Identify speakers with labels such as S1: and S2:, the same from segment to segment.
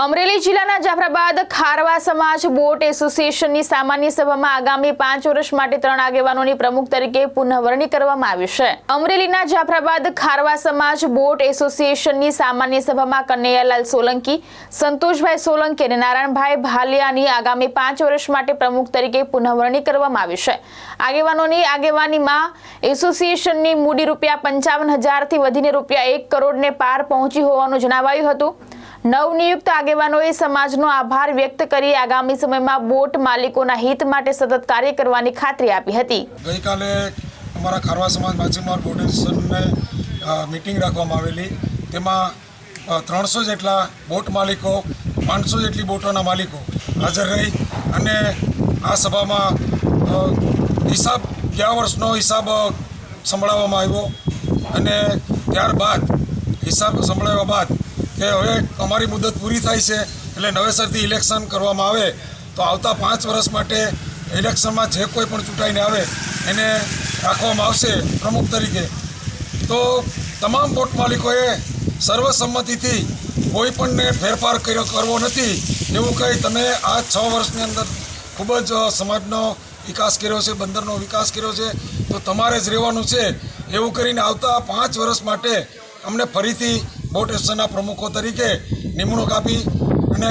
S1: અમરેલી જિલ્લાના જાફરાબાદ ખારવા સમાજ બોટ એસોસિએશનની સામાન્ય સભામાં આગામી 5 વર્ષ માટે 3 આગેવાનોની પ્રમુખ તરીકે પુનઃવરણી કરવામાં આવી છે। અમરેલીના જાફરાબાદ ખારવા સમાજ બોટ એસોસિએશનની સામાન્ય સભામાં કનૈયાલાલ સોલંકી, સંતોષભાઈ સોલંકી અને નારાયણભાઈ ભાલિયાની આગામી 5 વર્ષ માટે પ્રમુખ તરીકે પુનઃવરણી કરવામાં આવી છે। આગેવાનોની આગેવાનીમાં એસોસિએશનની મૂડી ₹55,000થી વધીને ₹1 કરોડને પાર પહોંચી હોવાનું જણાવાયું હતું। નવનિયુક્ત આગેવાનોએ સમાજનો આભાર વ્યક્ત કરી આગામી સમયમાં બોટ માલિકોના હિત માટે સતત કાર્ય કરવાની ખાતરી આપી હતી।
S2: ગઈકાલે અમારા ખારવા સમાજ માછીમાર બોટ એસોસિએશનને મીટિંગ રાખવામાં આવેલી, તેમાં 300 જેટલા બોટ માલિકો, 500 જેટલી બોટોના માલિકો હાજર રહી અને આ સભામાં હિસાબ ગયા વર્ષનો હિસાબ સંભળાવવામાં આવ્યો અને ત્યારબાદ હિસાબ સંભળાવ્યા બાદ કે હવે અમારી મુદત પૂરી થાય છે એટલે નવેસરથી ઇલેક્શન કરવામાં આવે તો આવતા 5 વર્ષ માટે ઇલેક્શનમાં જે કોઈ પણ ચૂંટાઈને આવે એને રાખવામાં આવશે પ્રમુખ તરીકે। તો તમામ બોટ માલિકોએ સર્વસંમતિથી કોઈ પણને ફેરફાર કરવો નથી એવું કહી તમે આ 6 વર્ષની અંદર ખૂબ જ સમાજનો વિકાસ કર્યો છે, બંદરનો વિકાસ કર્યો છે, તો તમારે જ રહેવાનું છે એવું કરીને આવતા 5 વર્ષ માટે અમને ફરીથી બોટ એસોસિએશનના પ્રમુખો તરીકે નિમણૂક આપી અને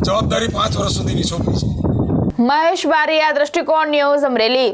S2: જવાબદારી 5 વર્ષ સુધીની સોંપી છે।
S1: મહેશ બારિયા, દ્રષ્ટિકોણ ન્યૂઝ, અમરેલી।